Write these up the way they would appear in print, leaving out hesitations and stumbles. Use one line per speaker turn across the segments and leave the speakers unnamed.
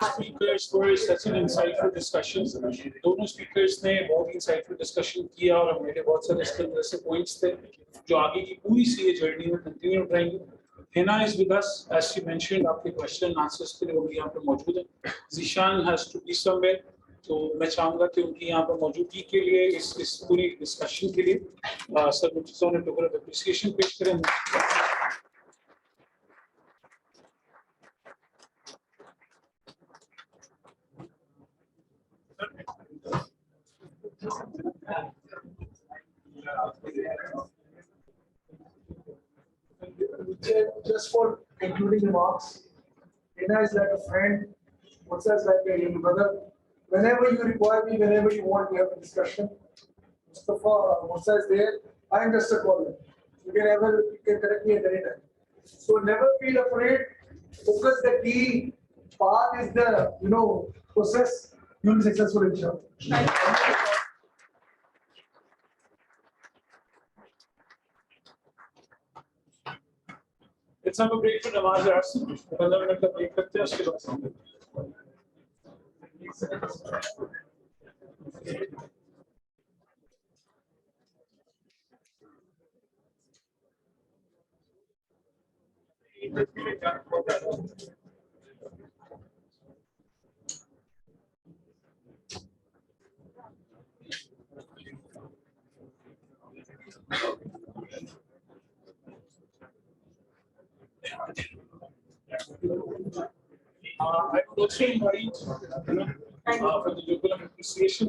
Speakers for such an insightful discussion. दोनों speakers ने बहुत insightful discussion किया और हमारे बहुत सारे इस तरह से points थे जो आगे की पूरी सी ये journey में continue रहेंगे. Hina is with us, as she mentioned. आपके question and answers के लिए वो भी यहाँ पे मौजूद है. Zishan has to be somewhere, तो मैं चाहूँगा कि उनकी यहाँ पर मौजूदगी के लिए इस पूरी discussion के लिए सर मुझे सोने टोकरा appreciation पेश करें.
Just for concluding remarks, Hina is like a friend, Musa is like a younger brother. Whenever you require me, whenever you want, we have a discussion. Mustafa, Musa is there. I am just a caller. You can correct me at any time. So never feel afraid. Focus the key. Path is the process. You will be successful inshallah.
Let's have a break for Namaz Arsi. 15 minute का break करते हैं उसके बाद I would also invite for the local appreciation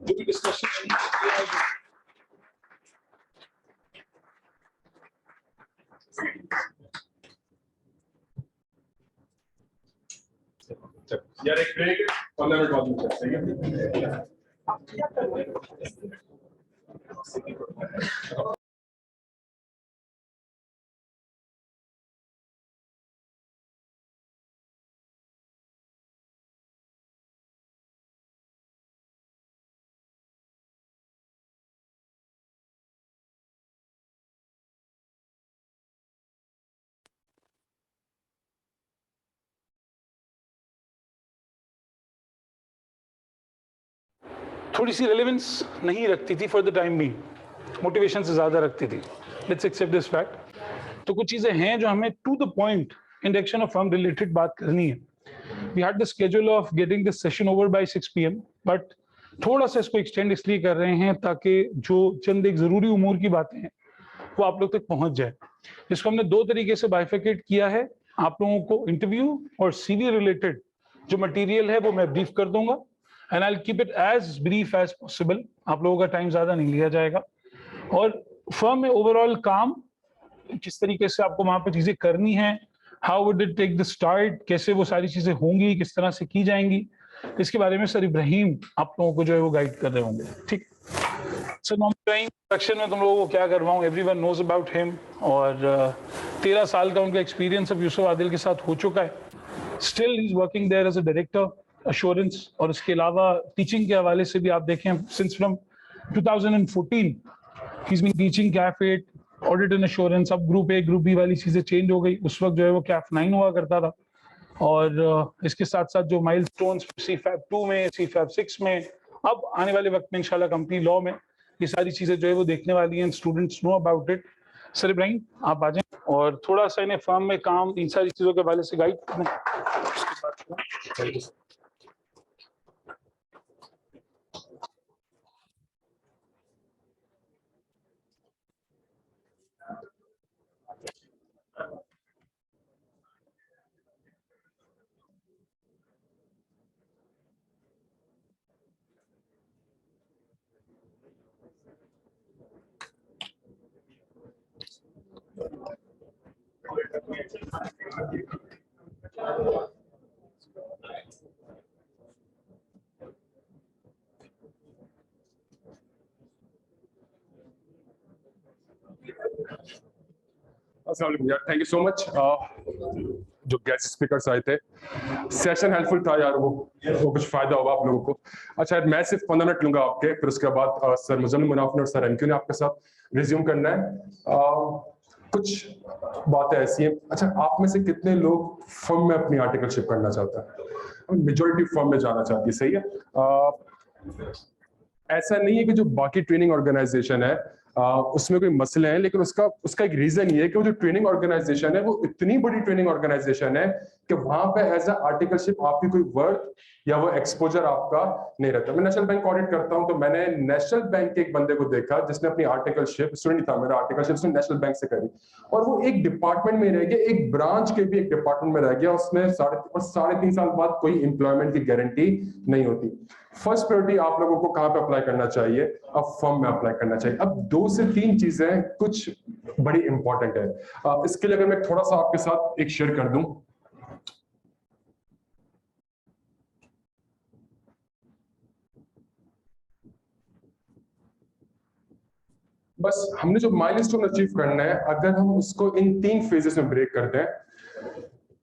to be discussion.
यार एक break 15 minute बाद मिलते हैं.
थोड़ी सी रेलेवेंस नहीं रखती थी फॉर द टाइम भी, मोटिवेशन से ज़्यादा रखती थी. Let's accept this fact. तो कुछ चीज़ें हैं जो हमें to the point in direction of firm related बात करनी है. We had the schedule of getting this session over by 6 PM, but थोड़ा सा इसको एक्सटेंड इसलिए कर रहे हैं ताकि जो चंद एक ज़रूरी उमूर की बातें हैं वो आप लोग तक पहुँच जाए. इसको हमने दो तरीके से बाइफिकेट किया है. आप लोगों को इंटरव्यू और CV रिलेटेड जो मटीरियल है वो मैं ब्रीफ कर दूंगा, and I'll keep it as brief as possible. आप लोगों का टाइम ज्यादा नहीं लिया जाएगा. और फर्म में ओवरऑल काम किस तरीके से आपको वहां पे चीजें करनी है, how would it take the start, कैसे वो सारी चीजें होंगी, किस तरह से की जाएंगी, इसके बारे में सर इब्राहिम आप लोगों को जो है वो गाइड कर रहे होंगे. ठीक सर, नॉर्मल इंट्रोडक्शन में तुम लोगों को क्या करवाऊं, एवरीवन नोज अबाउट हिम. और 13 साल का उनका एक्सपीरियंस अब यूसुफ आदिल के साथ हो चुका है. Still he is working there as a director assurance, और इसके अलावा टीचिंग के हवाले से भी आप देखें since from 2014 he is been teaching CAF 8, audit and assurance. अब ग्रुप ए ग्रुप बी वाली चीजें चेंज हो गई. उस वक्त जो है वो कैफ 9 हुआ करता था. और इसके साथ साथ जो माइलस्टोन्स CFAP 2 में, CFAP 6 में, अब आने वाले वक्त में इंशाल्लाह कंपनी लॉ में ये सारी चीजें जो है वो देखने वाली हैं. Students know about it. Sir Ibrahim आप आ जाएं और थोड़ा सा इन्हें फर्म में काम इन सारी चीजों के हवाले से गाइड करें.
Thank you so much. जो गेस्ट स्पीकर्स आए थे, सेशन हेल्पफुल था यार. वो कुछ फायदा होगा आप लोगों को. अच्छा, मैं सिर्फ 15 मिनट लूंगा आपके, फिर उसके बाद सर मुजम्मिल मुनाफिर और सर MQ ने आपके साथ रिज्यूम करना है. कुछ बातें ऐसी हैं. अच्छा, आप में से कितने लोग फर्म में अपनी आर्टिकलशिप करना चाहते हैं? मेजॉरिटी फर्म में जाना चाहती है, सही है। ऐसा नहीं है कि जो बाकी ट्रेनिंग ऑर्गेनाइजेशन है उसमें कोई मसले हैं, लेकिन उसका एक रीजन ये है कि वो जो ट्रेनिंग ऑर्गेनाइजेशन है वो इतनी बड़ी ट्रेनिंग ऑर्गेनाइजेशन है कि वहां पे एज अ आर्टिकलशिप आपकी कोई वर्क या वो एक्सपोजर आपका नहीं रहता। मैं नेशनल बैंक ऑडिट करता हूं, तो मैंने नेशनल बैंक के एक बंदे को देखा जिसने अपनी आर्टिकलशिप, स्टूडेंट था मेरा, आर्टिकलशिप उसने नेशनल बैंक से करी और वो एक डिपार्टमेंट में रह गया, एक ब्रांच के भी एक डिपार्टमेंट में रह गया, उसने 3.5 साल बाद कोई एम्प्लॉयमेंट की गारंटी नहीं होती। फर्स्ट प्रायोरिटी आप लोगों को कहां पे अप्लाई करना चाहिए? अब फर्म में अप्लाई करना चाहिए। अब 2 से 3 चीजें कुछ बड़ी इंपॉर्टेंट है। इसके लिए अगर मैं थोड़ा सा आपके साथ एक शेयर कर दूं, बस हमने जो माइलस्टोन अचीव करना है, अगर हम उसको इन 3 फेजेस में ब्रेक करते हैं।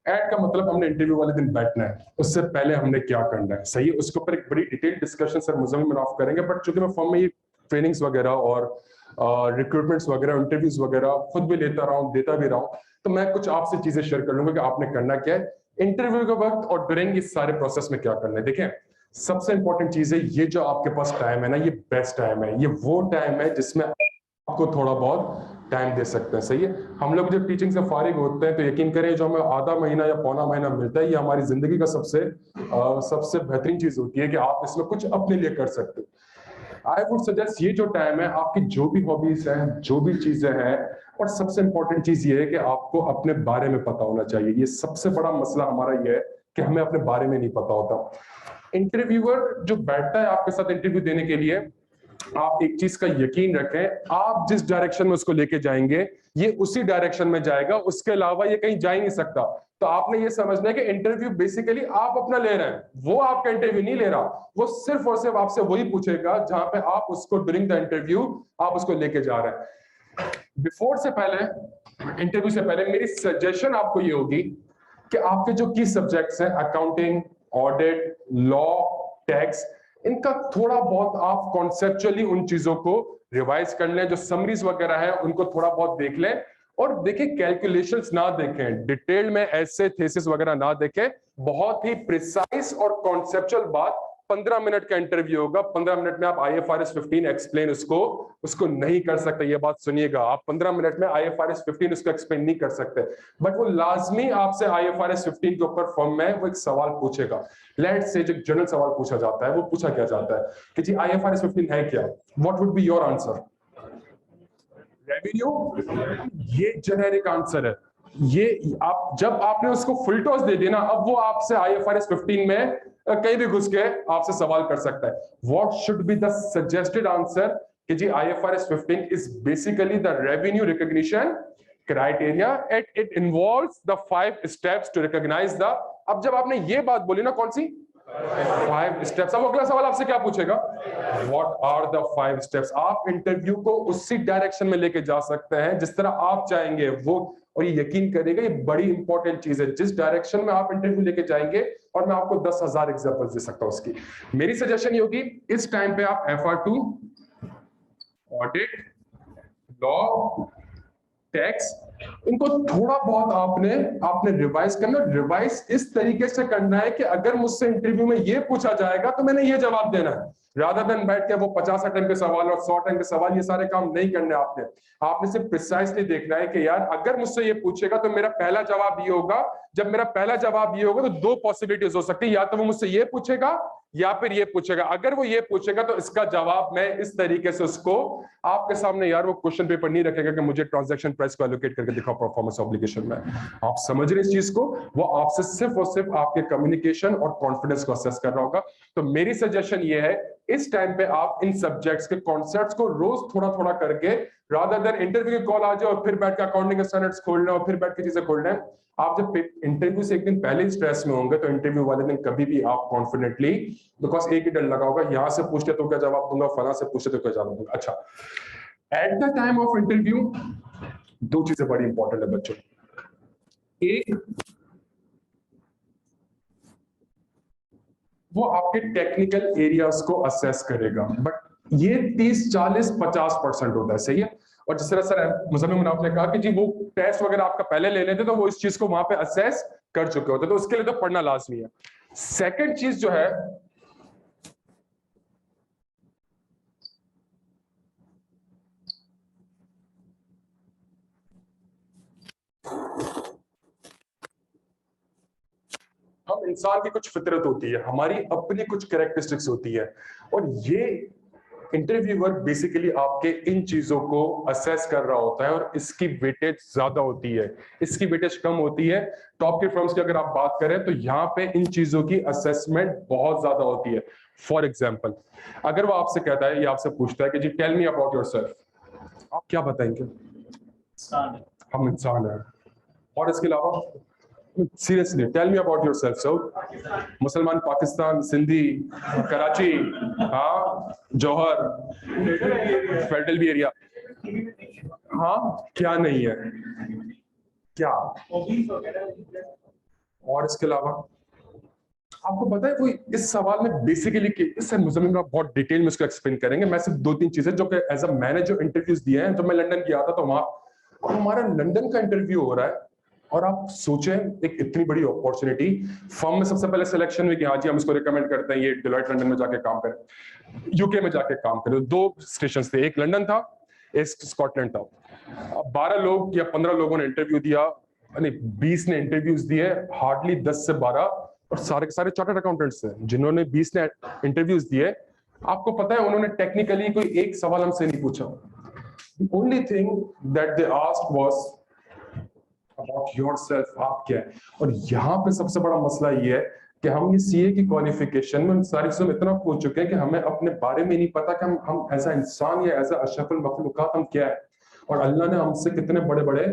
एड का मतलब हमने इंटरव्यू वाले दिन बैठना है, उससे पहले हमने क्या करना है, सही है। उसके ऊपर एक बड़ी detail discussion sir Muzammil Manaf करेंगे, बट चूंकि मैं फॉर्म में ये ट्रेनिंग्स वगैरह और रिक्रूटमेंट्स वगैरह, इंटरव्यूज वगैरह खुद भी लेता रहा हूँ, देता भी रहा हूँ, तो मैं कुछ आपसे चीजें शेयर कर लूंगा कि आपने करना क्या है इंटरव्यू के वक्त और ड्यूरिंग इस सारे प्रोसेस में क्या करना है। देखें, सबसे इंपॉर्टेंट चीज है, ये जो आपके पास टाइम है ना, ये बेस्ट टाइम है, ये वो टाइम है जिसमें आपको थोड़ा बहुत टाइम दे सकते हैं, सही है। हम लोग जब टीचिंग से फारिग होते हैं तो यकीन करें जो हमें आधा महीना या पौना महीना मिलता है, ये हमारी जिंदगी का सबसे बेहतरीन चीज होती है कि आप इसमें कुछ अपने लिए कर सकते हो। आई वुड सजेस्ट ये जो टाइम है, आपकी जो भी हॉबीज हैं, जो भी चीजें हैं, और सबसे इंपॉर्टेंट चीज ये है कि आपको अपने बारे में पता होना चाहिए। ये सबसे बड़ा मसला हमारा ये है कि हमें अपने बारे में नहीं पता होता। इंटरव्यूअर जो बैठता है आपके साथ इंटरव्यू देने के लिए, आप एक चीज का यकीन रखें, आप जिस डायरेक्शन में उसको लेके जाएंगे ये उसी डायरेक्शन में जाएगा, उसके अलावा ये कहीं जा ही नहीं सकता। तो आपने ये समझना है कि इंटरव्यू बेसिकली आप अपना ले रहे हैं, वो आपका इंटरव्यू नहीं ले रहा। वो सिर्फ और सिर्फ आपसे वही पूछेगा जहां पे आप उसको ड्यूरिंग द इंटरव्यू आप उसको लेके जा रहे हैं। बिफोर से पहले, इंटरव्यू से पहले मेरी सजेशन आपको ये होगी कि आपके जो की सब्जेक्ट्स हैं, अकाउंटिंग, ऑडिट, लॉ, टैक्स, इनका थोड़ा बहुत आप कॉन्सेप्चुअली उन चीजों को रिवाइज कर लें, जो समरीज वगैरह है उनको थोड़ा बहुत देख लें। और देखिए, कैलकुलेशंस ना देखें, डिटेल में ऐसे थेसिस वगैरह ना देखें, बहुत ही प्रिसाइज और कॉन्सेप्चुअल बात। 15 मिनट का इंटरव्यू होगा, 15 मिनट में आप IFRS 15 एक्सप्लेन उसको नहीं कर सकते। ये बात सुनिएगा, आप 15 मिनट में IFRS 15 उसको एक्सप्लेन नहीं कर सकते, बट वो लाजमी आपसे IFRS 15 के ऊपर फॉर्म में वो एक सवाल पूछेगा। लेट्स से जो जनरल सवाल पूछा जाता है, वो पूछा क्या जाता है कि जी IFRS 15 है क्या? What would be your answer? Revenue. ये जेनेरिक आंसर है। ये आप जब आपने उसको फुल टॉस दे दिया ना, अब वो आपसे IFRS 15 में कहीं भी घुस के आपसे सवाल कर सकता है। What should be the suggested answer कि जी IFRS 15 is basically the revenue recognition criteria at it involves the 5 steps to recognise the. अब जब आपने ये बात बोली ना, कौन सी 5 स्टेप्स, अब अगला सवाल आपसे क्या पूछेगा? What are the 5 steps? आप इंटरव्यू को उसी डायरेक्शन में लेके जा सकते हैं जिस तरह आप चाहेंगे वो। और ये यकीन करिएगा, ये बड़ी इंपॉर्टेंट चीज है, जिस डायरेक्शन में आप इंटरव्यू लेके जाएंगे। और मैं आपको 10,000 एग्जांपल्स दे सकता हूं उसकी। मेरी सजेशन ये होगी, इस टाइम पे आप FR2, ऑडिट, लॉ, टैक्स, इनको थोड़ा बहुत आपने रिवाइज करना। रिवाइज इस तरीके से करना है कि अगर मुझसे इंटरव्यू में ये पूछा जाएगा तो मैंने ये जवाब देना है, रादर देन बैठ के वो 50 अटेम्प्ट के सवाल और 100 अटेम्प्ट के सवाल, ये सारे काम नहीं करने आपने सिर्फ प्रिसाइसली देखना है कि यार अगर मुझसे ये पूछेगा तो मेरा पहला जवाब ये होगा। जब मेरा पहला जवाब ये होगा तो 2 पॉसिबिलिटीज हो सकती है, या तो वो मुझसे ये पूछेगा या फिर ये पूछेगा। अगर वो ये पूछेगा तो इसका जवाब मैं इस तरीके से उसको आपके सामने, यार वो क्वेश्चन पेपर नहीं रखेगा कि मुझे ट्रांजैक्शन प्राइस को एलोकेट करके दिखाओ परफॉर्मेंस ऑब्लिगेशन में। आप समझ रहे इस चीज को? वो आपसे सिर्फ और सिर्फ आपके कम्युनिकेशन और कॉन्फिडेंस को असेस कर रहा होगा। तो मेरी सजेशन ये है, इस टाइम पे आप इन सब्जेक्ट्स के कॉन्सेप्ट्स को रोज थोड़ा थोड़ा करके, रादर देन इंटरव्यू की कॉल आ जाए और फिर बैठ के अकाउंटिंग के स्टैंडर्ड्स खोलना और फिर बैठ के चीजें खोलना है। आप जब इंटरव्यू से एक दिन पहले स्ट्रेस में होंगे तो इंटरव्यू वाले दिन कभी भी आप कॉन्फिडेंटली, बिकॉज एक ही डर लगा होगा, यहां से पूछते तो क्या जवाब दूंगा, फला से पूछते तो क्या जवाब दूंगा। अच्छा, at the time of interview 2 चीजें बड़ी इंपॉर्टेंट है बच्चों। एक, वो आपके टेक्निकल एरियाज को असेस करेगा, बट ये 30, 40, 50% होता है, सही है। और जिस तरह सर मुज़म्मिल मनाफ ने कहा कि जी वो टेस्ट वगैरह आपका पहले ले लेते तो वो इस चीज को वहां पे असेस कर चुके होते, तो उसके लिए तो पढ़ना लाजमी है। सेकंड चीज जो है, हम इंसान की कुछ फितरत होती है, हमारी अपनी कुछ कैरेक्टरिस्टिक्स होती है, और ये इंटरव्यूअर बेसिकली आपके इन चीजों को असेस कर रहा होता है, और इसकी वेटेज ज्यादा होती है, इसकी वेटेज कम होती है। टॉप के फर्म्स की अगर आप बात करें तो यहाँ पे इन चीजों की असेसमेंट बहुत ज्यादा होती है। फॉर एग्जाम्पल, अगर वो आपसे कहता है या आपसे पूछता है कि जी टेल मी अबाउट योरसेल्फ, आप क्या बताएंगे? हम इंसान हैं। और इसके अलावा seriously tell me about yourself. So मुसलमान, पाकिस्तान, सिंधी, कराची, हाँ, जौहर, फेडरल भी एरिया, हाँ, क्या नहीं है, क्या? और इसके अलावा आपको पता है कोई इस सवाल में बेसिकली, इससे मुज़म्मिल बहुत डिटेल में इसको एक्सप्लेन करेंगे। मैं सिर्फ 2-3 चीजें जो कि एज अ मैंने जो इंटरव्यूज दिए हैं, जब मैं लंदन गया था तो वहां, और हमारा लंदन का इंटरव्यू हो रहा है, और आप सोचें एक इतनी बड़ी अपॉर्चुनिटी, फर्म में सबसे पहले सिलेक्शन हुई कि हाँ जी हम इसको रिकमेंड करते हैं, ये डिलॉयट लंदन में जाके काम करें, यूके में जाके काम करें। 2 स्टेशन थे, एक लंदन था, एक स्कॉटलैंड था। 12 लोग या 15 लोगों ने इंटरव्यू दिया, 20 ने इंटरव्यूज दिए, हार्डली 10 से 12, और सारे के सारे चार्टर्ड अकाउंटेंट्स हैं जिन्होंने 20 ने इंटरव्यूज दिए। आपको पता है उन्होंने टेक्निकली कोई एक सवाल हमसे नहीं पूछा। The only thing that they asked was about yourself, आप क्या है। और यहाँ पे सबसे बड़ा मसला ये है कि हम ये सीए की क्वालिफिकेशन में सारी चीजों में इतना खो चुके हैं कि हमें अपने बारे में नहीं पता कि हम एज अ इंसान या एज अ अशरफुल मखलूकात हम क्या है, और अल्लाह ने हमसे कितने बड़े बड़े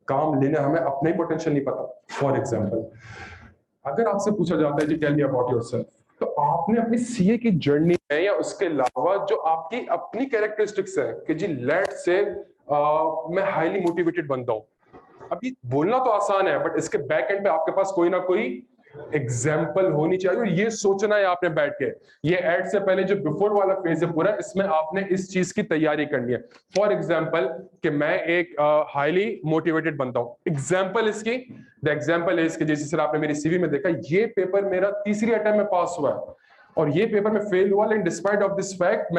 काम लेने, हमें अपने ही पोटेंशियल नहीं पता। फॉर एग्जाम्पल, अगर आपसे पूछा जाता है जी टेल मी अबाउट योरसेल्फ, तो आपने अपनी सीए की जर्नी में या उसके अलावा जो आपकी अपनी कैरेक्टरिस्टिक्स है कि जी लेट से मैं हाईली मोटिवेटेड बनता हूं। अभी बोलना तो आसान है, बट इसके बैक एंड पे आपके पास कोई ना कोई एग्जाम्पल होनी चाहिए, और ये सोचना है आपने बैठ के। ये एड से पहले जो बिफोर वाला फेज है पूरा, इसमें आपने इस चीज की तैयारी करनी है। फॉर एग्जाम्पल कि मैं एक हाईली मोटिवेटेड बनता हूं, एग्जाम्पल इसकी, द एग्जाम्पल इज कि जैसे आपने मेरी सीवी में देखा, ये पेपर मेरा तीसरी अटेम्प्ट में पास हुआ है, और ये पेपर में फेल हुआ, लेकिन डिस्पाइट ऑफ दिस फैक्ट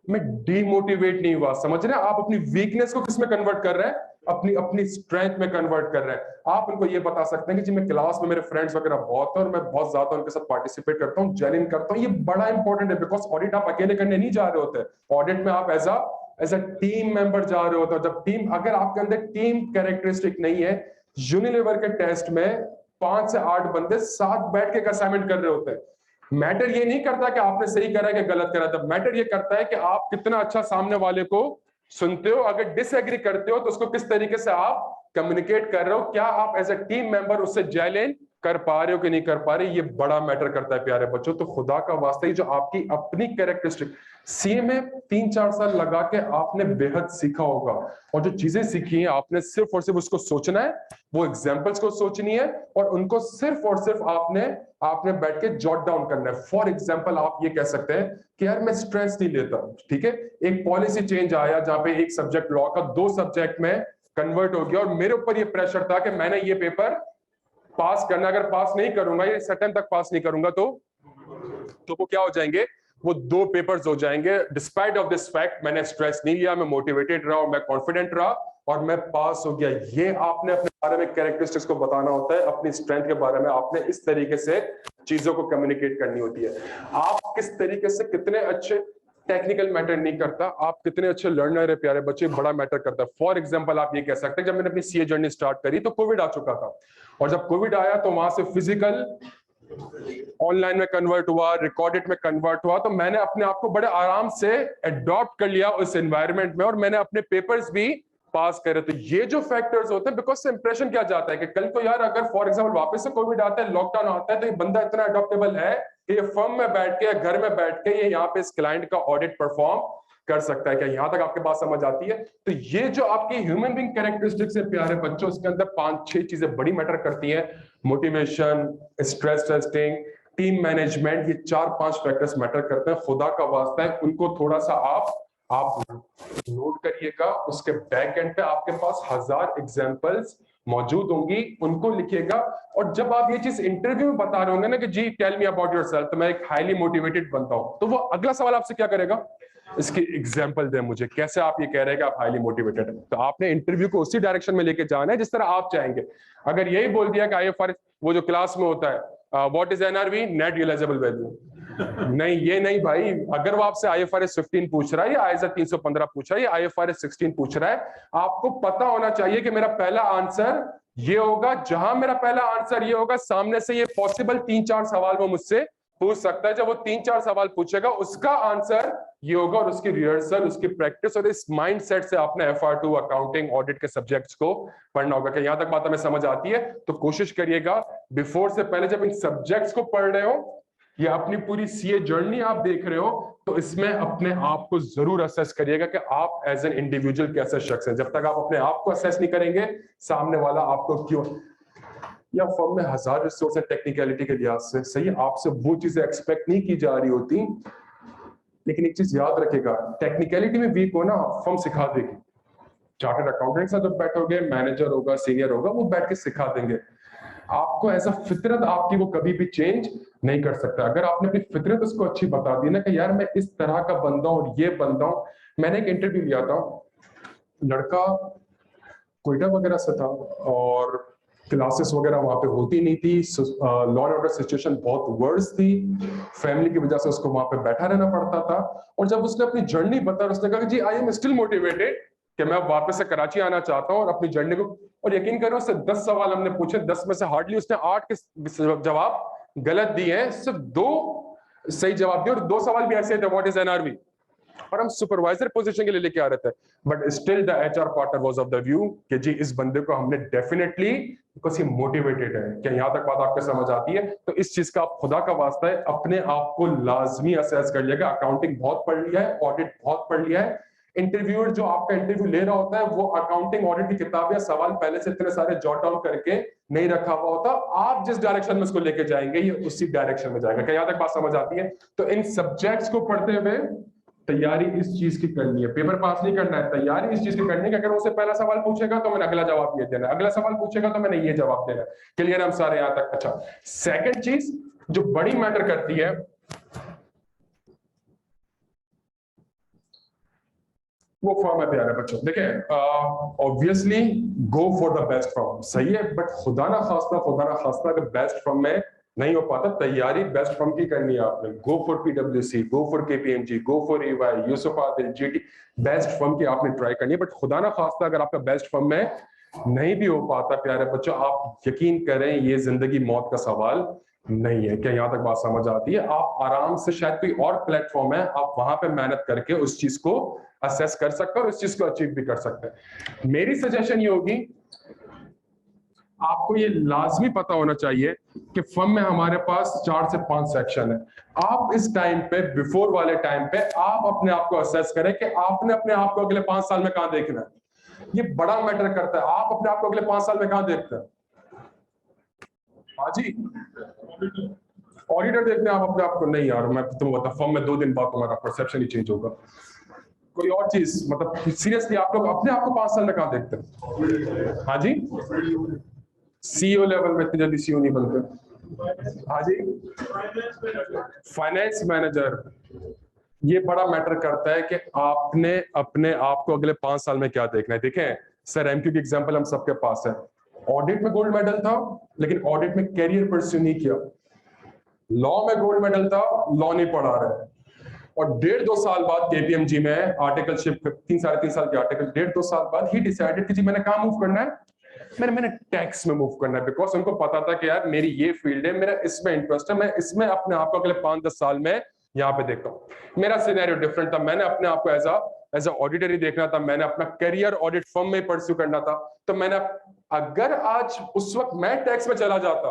मैं डीमोटिवेट नहीं हुआ। समझ रहे हैं आप? अपनी वीकनेस को किस में कन्वर्ट कर रहे हैं? अपनी स्ट्रेंथ में कन्वर्ट कर रहे हैं। आप उनको ये बता सकते हैं कि जी मैं क्लास में मेरे फ्रेंड्स वगैरह बहुत है और मैं बहुत ज्यादा उनके साथ पार्टिसिपेट करता हूँ, जेन्युइन करता हूँ। ये बड़ा इंपॉर्टेंट है, बिकॉज ऑडिट आप अकेले करने नहीं जा रहे होते, ऑडिट में आप एज अ टीम मेंबर जा रहे होते हो। जब टीम, अगर आपके अंदर टीम कैरेक्टरिस्टिक नहीं है, यूनिलीवर के टेस्ट में 5 से 8 बंदे साथ बैठ के असाइनमेंट कर रहे होते हैं। मैटर ये नहीं करता कि आपने सही करा कि गलत करा था, मैटर ये करता है कि आप कितना अच्छा सामने वाले को सुनते हो, अगर डिसएग्री करते हो तो उसको किस तरीके से आप कम्युनिकेट कर रहे हो, क्या आप एज अ टीम मेंबर उससे जैलेन कर पा रहे हो कि नहीं कर पा रहे, ये बड़ा मैटर करता है प्यारे बच्चों। तो खुदा का वास्ता ही जो आपकी अपनी कैरेक्टरिस्टिक, सीए में 3-4 साल लगा के आपने बेहद सीखा होगा, और जो चीजें सीखी हैं आपने सिर्फ और सिर्फ उसको सोचना है, वो एग्जाम्पल्स को सोचनी है, और उनको सिर्फ और सिर्फ आपने बैठ के जॉट डाउन करना है। फॉर एग्जाम्पल, आप ये कह सकते हैं कि यार मैं स्ट्रेस नहीं लेता, ठीक है, एक पॉलिसी चेंज आया जहां पे एक सब्जेक्ट लॉ का 2 सब्जेक्ट में कन्वर्ट हो गया, और मेरे ऊपर ये प्रेशर था कि मैंने ये पेपर पास करना, अगर पास नहीं करूंगा, ये सर्टेन तक पास नहीं करूंगा, तो वो क्या हो जाएंगे, वो 2 पेपर्स हो जाएंगे। डिस्पाइट ऑफ दिस फैक्ट मैंने स्ट्रेस नहीं लिया, मैं मोटिवेटेड रहा और मैं कॉन्फिडेंट रहा और मैं पास हो गया। ये आपने अपने बारे में कैरेक्टरिस्टिक्स को बताना होता है, अपनी स्ट्रेंथ के बारे में आपने इस तरीके से चीजों को कम्युनिकेट करनी होती है। आप किस तरीके से कितने अच्छे, टेक्निकल मैटर नहीं करता, आप कितने अच्छे लर्नर है प्यारे बच्चे, बड़ा मैटर करता है। फॉर एग्जांपल, आप ये कह सकते हैं जब मैंने अपनी सीए जर्नी स्टार्ट करी तो कोविड आ चुका था, और जब कोविड आया तो वहां से फिजिकल ऑनलाइन में कन्वर्ट हुआ, रिकॉर्डेड में कन्वर्ट हुआ, तो मैंने अपने आप को बड़े आराम से अडॉप्ट कर लिया उस एनवायरनमेंट में, और मैंने अपने पेपर्स भी पास करे। तो ये जो फैक्टर्स होते हैं, बिकॉज से इंप्रेशन क्या जाता है कि कल को यार अगर फॉर एग्जांपल वापस से कोविड आता है, लॉकडाउन आता है, तो ये बंदा इतना अडॉप्टेबल है कि ये फर्म में बैठ के, घर में बैठ के ये यहाँ पे इस क्लाइंट का ऑडिट परफॉर्म कर सकता है। क्या यहाँ तक आपके बात समझ आती है? तो ये जो आपकी ह्यूमन बीइंग कैरेक्टरिस्टिक्स है प्यारे बच्चों, उसके अंदर 5-6 चीजें बड़ी मैटर करती हैं। Motivation, stress testing, team management, ये 4-5 फैक्टर्स मैटर करते हैं। खुदा का वास्ता है उनको थोड़ा सा आप नोट करिएगा। उसके बैक एंड पे आपके पास 1000 एग्जांपल्स मौजूद होंगी, उनको लिखिएगा। और जब आप ये चीज इंटरव्यू में बता रहे होंगे ना कि जी टेल मी अबाउट योरसेल्फ, तो मैं एक हाईली मोटिवेटेड बनता हूं, तो वो अगला सवाल आपसे क्या करेगा, इसकी एग्जांपल दें मुझे, कैसे आप ये कह रहे हैं कि आप हाईली मोटिवेटेड हैं। तो आपने इंटरव्यू को उसी डायरेक्शन में लेके जाना है जिस तरह आप चाहेंगे। अगर यही बोल दिया कि आईएफआरएस, वो जो क्लास में होता है what is NRV, net realisable value, नहीं ये नहीं भाई। अगर वो आपसे आईएफआरएस 15 पूछ रहा है या आईएसए 315 पूछ रहा है या आईएफआरएस 16 पूछ रहा है, आपको पता होना चाहिए कि मेरा पहला आंसर ये होगा। जहां मेरा पहला आंसर ये होगा, सामने से ये पॉसिबल 3-4 सवाल वो मुझसे पूछ सकता है। जब वो 3-4 सवाल पूछेगा, उसका आंसर ये होगा, और उसकी रिहर्सल, उसकी प्रैक्टिस, और इस माइंडसेट से आपने FR2 अकाउंटिंग ऑडिट के सब्जेक्ट्स को पढ़ना होगा। कि यहां तक बात हमें समझ आती है? तो कोशिश करिएगा बिफोर से पहले, जब इन सब्जेक्ट्स को पढ़ रहे हो या अपनी पूरी सीए जर्नी आप देख रहे हो, तो इसमें अपने आप को जरूर असेस करिएगा कि आप एज एन इंडिविजुअल कैसे शख्स हैं। जब तक आप अपने आप को असेस नहीं करेंगे, सामने वाला आपको क्यों, या फर्म में 1000 रिसोर्स है टेक्निकलिटी के लिहाज से, सही आपसे वो चीजें एक्सपेक्ट नहीं की जा रही होती। लेकिन एक चीज याद रखिएगा, टेक्निकलिटी में वीक हो ना, फर्म सिखा देगी। चार्टर्ड अकाउंटेंट के साथ जब बैठोगे, मैनेजर होगा, सीनियर होगा, वो बैठ के सिखा देंगे आपको। ऐसा फितरत आपकी वो कभी भी चेंज नहीं कर सकता। अगर आपने अपनी फितरत उसको अच्छी बता दी ना कि यार मैं इस तरह का बंदा हूं और ये बंदा हूं। मैंने एक इंटरव्यू लिया था, लड़का कोयटा वगैरह से था और क्लासेस वगैरह वहां पे होती नहीं थी, लॉ एंड ऑर्डर सिचुएशन बहुत वर्स थी, फैमिली की वजह से उसको वहां पे बैठा रहना पड़ता था। और जब उसने अपनी जर्नी बताई, उसने कहा जी आई एम स्टिल मोटिवेटेड कि मैं वापस से कराची आना चाहता हूं और अपनी जर्नी को। और यकीन करो, उससे 10 सवाल हमने पूछे, 10 में से हार्डली उसने 8 के जवाब गलत दिए हैं, सिर्फ 2 सही जवाब दिए, और 2 सवाल भी ऐसे थे व्हाट इज एनआरवी, और हम सुपरवाइजर पोजीशन के लिए लेके आ रहे थे। But still the HR partner was of the view कि जी इस बंदे को हमने डेफिनेटली, बिकॉज़ ही मोटिवेटेड है। क्या यहां तक बात आपको समझ आती है? तो इस चीज का आप खुदा का वास्ता है अपने आप को लाजमी असेस कर लिएगा। अकाउंटिंग बहुत पढ़ लिया है, ऑडिट बहुत पढ़ लिया है, इंटरव्यूअर जो आपका इंटरव्यू ले रहा होता है वो अकाउंटिंग ऑडिट की किताब या सवाल पहले से इतने सारे जॉट डाउन करके नहीं रखा हुआ होता। आप जिस डायरेक्शन में उसको लेके जाएंगे, ये उसी डायरेक्शन में जाएगा। क्या यहां तक बात समझ आती है? तो इन सब्जेक्ट्स को पढ़ते हुए तैयारी इस चीज की करनी है, पेपर पास नहीं करना है, तैयारी इस चीज की करनी है कि अगर उससे पहला सवाल पूछेगा तो मैंने अगला जवाब ये देना है, अगला सवाल पूछेगा तो मैंने ये जवाब देना है। क्लियर हम सारे यहां तक? अच्छा, सेकंड चीज जो बड़ी मैटर करती है, वो फॉर्म है प्यारे बच्चों। देखिए obviously go for the best form, सही है, बट खुदा ना खास्ता अगर बेस्ट फॉर्म में नहीं हो पाता, तैयारी बेस्ट फॉर्म की करनी है आपने। Go for PwC, go for KPMG, go for EY, Yusuf Adil, GT, best form की आपने ट्राई करनी है। बट खुदा ना खास्ता अगर आपका बेस्ट फॉर्म में नहीं भी हो पाता प्यारे बच्चों, आप यकीन करें ये जिंदगी मौत का सवाल नहीं है। क्या यहां तक बात समझ आती है? आप आराम से, शायद कोई और प्लेटफॉर्म है, आप वहां पे मेहनत करके उस चीज को असेस कर सकते हैं और उस चीज को अचीव भी कर सकते हैं। मेरी सजेशन ये होगी, आपको ये लाजमी पता होना चाहिए कि फर्म में हमारे पास 4 से 5 सेक्शन है। आप इस टाइम पे, बिफोर वाले टाइम पे, आप अपने आप को असेस करें कि आपने अपने आप को अगले 5 साल में कहां देखना है। ये बड़ा मैटर करता है। आप अपने आप को अगले 5 साल में कहां देखते हैं? हाँ जी, ऑडिटर देखते हैं आप अपने आप को? नहीं यार, मैं तुम्हें बता, फर्म में 2 दिन बाद तुम्हारा परसेप्शन ही चेंज होगा। कोई और चीज, मतलब सीरियसली आप लोग अपने आप को 5 साल में कहां देखते हैं? हाँ जी, CEO लेवल में इतनी जल्दी CEO नहीं बनते। हाँ जी, फाइनेंस मैनेजर। ये बड़ा मैटर करता है कि आपने अपने आप को अगले 5 साल में क्या देखना है। देखें सर, MQ की एग्जांपल हम सबके पास है। ऑडिट में गोल्ड मेडल था, लेकिन ऑडिट में कैरियर परस्यू नहीं किया। लॉ में गोल्ड मेडल था, लॉ नहीं पढ़ा रहे, और 1.5-2 साल बाद KPMG में आर्टिकलशिप, 3-3.5 साल के आर्टिकल, 1.5-2 साल बाद ही डिसाइडेड कि जी मैंने कहां मूव करना है, मैंने टैक्स में मूव करना है। बिकॉज उनको पता था कि यार मेरी ये फील्ड है, मेरा इसमें इंटरेस्ट है, मैं इसमें अपने आप को अगले 5-10 साल में यहाँ पे देखता हूँ। मेरा सिनेरियो डिफरेंट था, मैंने अपने आप को एज अ ऑडिटर ही देखना था, मैंने अपना करियर ऑडिट फर्म में परस्यू करना था। तो मैंने, अगर आज उस वक्त मैं टैक्स में चला जाता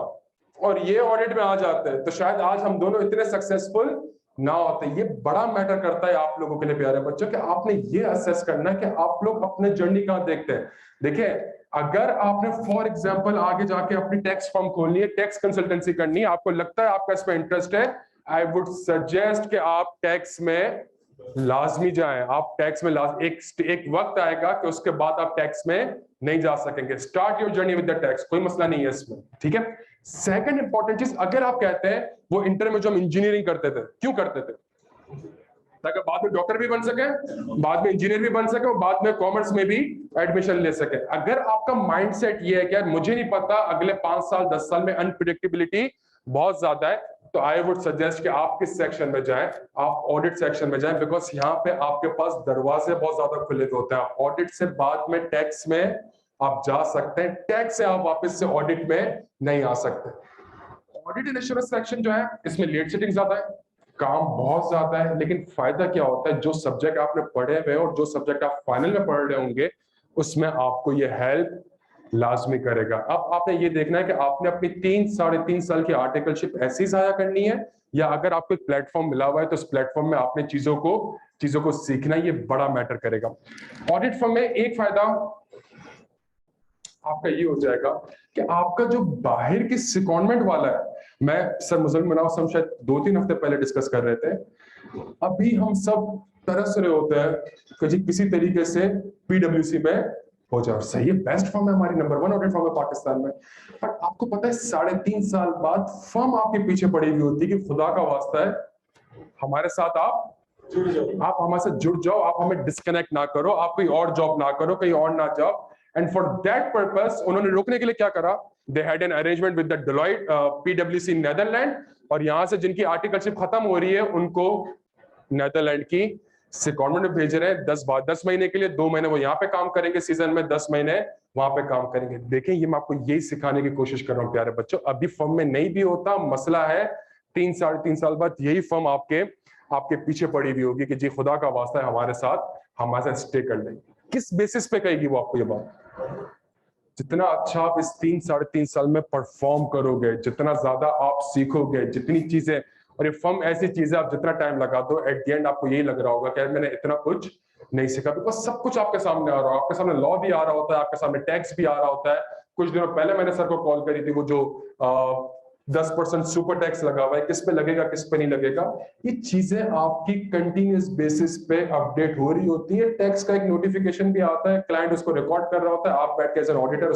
और ये ऑडिट में आ जाते हैं, तो शायद आज हम दोनों इतने सक्सेसफुल ना होते। ये बड़ा मैटर करता है आप लोगों के लिए प्यारे बच्चों, कि आपने ये असेस करना है कि आप लोग अपने जर्नी कहां देखते हैं। देखिए, अगर आपने फॉर एग्जांपल आगे जाके अपनी टैक्स फर्म खोलनी है, टैक्स कंसल्टेंसी करनी है, आपको लगता है आपका इसमें इंटरेस्ट है, आई वुड सजेस्ट कि आप टैक्स में लाजमी जाएं। आप टैक्स में एक वक्त आएगा कि उसके बाद आप टैक्स में नहीं जा सकेंगे। Start your journey with the tax, कोई मसला नहीं है इसमें, ठीक है। सेकंड इंपॉर्टेंट चीज, अगर आप कहते हैं वो इंटर में जो हम इंजीनियरिंग करते थे, क्यों करते थे? ताकि बाद में डॉक्टर भी बन सके, बाद में इंजीनियर भी बन सके और बाद में कॉमर्स में भी एडमिशन ले सके। अगर आपका माइंडसेट ये है कि यार मुझे नहीं पता अगले 5 साल 10 साल में अनप्रिडिक्टेबिलिटी बहुत ज्यादा है, तो आई वुड सजेस्ट कि आप किस सेक्शन में जाएं, आप ऑडिट सेक्शन में जाएं, बिकॉज यहाँ पे आपके पास दरवाजे बहुत ज्यादा खुले होते हैं। आप ऑडिट से बाद में टैक्स में आप जा सकते हैं, टैक्स से आप वापस से ऑडिट में नहीं आ सकते। ऑडिट एंड एश्योरेंस सेक्शन जो है इसमें लेट सिटिंग ज्यादा है, काम बहुत ज्यादा है, लेकिन फायदा क्या होता है, जो सब्जेक्ट आपने पढ़े हुए और जो सब्जेक्ट आप फाइनल में पढ़ रहे होंगे उसमें आपको ये हेल्प लाजमी करेगा। अब आपने ये देखना है कि आपने अपनी 3-3.5 साल की आर्टिकलशिप ऐसी ही जाया करनी है, या अगर आपको एक प्लेटफॉर्म मिला हुआ है तो उस प्लेटफॉर्म में आपने चीजों को सीखना, ये बड़ा मैटर करेगा। ऑडिट फर्म में एक फायदा आपका ये हो जाएगा कि आपका जो बाहर की सिकॉन्डमेंट वाला है, मैं सर मुजल्लिम मनाफ से हम शायद 2-3 हफ्ते पहले डिस्कस कर रहे थे, अभी हम सब तरस रहे होते हैं कि जी किसी तरीके से पीडब्ल्यूसी में हो जाए। सही है, बेस्ट फर्म है हमारी, नंबर 1 ऑडिट फर्म है पाकिस्तान में, बट आपको पता है 3.5 साल बाद फर्म आपके पीछे पड़ी हुई होती है कि खुदा का वास्ता है हमारे साथ आप हमारे साथ जुड़ जाओ, आप हमें डिस्कनेक्ट ना करो, आप कोई और जॉब ना करो, कहीं और ना जाओ। एंड फॉर दैट पर्पस उन्होंने रोकने के लिए क्या करा, they had an arrangement with the Deloitte पीडब्ल्यूसी नेदरलैंड, और यहां से जिनकी आर्टिकलशिप खत्म हो रही है उनको नेदरलैंड की सेकंडमेंट में भेज रहे हैं 10 महीने के लिए। 2 महीने वो यहाँ पे काम करेंगे सीजन में, 10 महीने वहां पे काम करेंगे। देखें, ये मैं आपको यही सिखाने की कोशिश कर रहा हूँ प्यारे बच्चों। अभी फर्म में नहीं भी होता, मसला है 3-3.5 साल बाद यही फर्म आपके पीछे पड़ी हुई होगी कि जी खुदा का वास्ता है हमारे साथ स्टे कर लेंगे। किस बेसिस पे कहेगी वो आपको ये बात? जितना अच्छा आप इस 3-3.5 साल में परफॉर्म करोगे, जितना ज्यादा आप सीखोगे, जितनी चीजें, और ये फर्म ऐसी चीज है आप जितना टाइम लगा दो एट द एंड आपको यही लग रहा होगा कि मैंने इतना कुछ नहीं सीखा, बिकॉज सब कुछ आपके सामने आ रहा है, आपके सामने लॉ भी आ रहा होता है, आपके सामने टैक्स भी आ रहा होता है। कुछ दिनों पहले मैंने सर को कॉल करी थी, वो जो 10% सुपर टैक्स लगा हुआ है, किस पे लगेगा किस पे नहीं लगेगा, ये चीजें आपकी कंटिन्यूस बेसिस पे अपडेट हो रही होती है। टैक्स का एक नोटिफिकेशन भी आता है, क्लाइंट उसको रिकॉर्ड कर रहा होता है, आप बैठ के एज एन ऑडिटर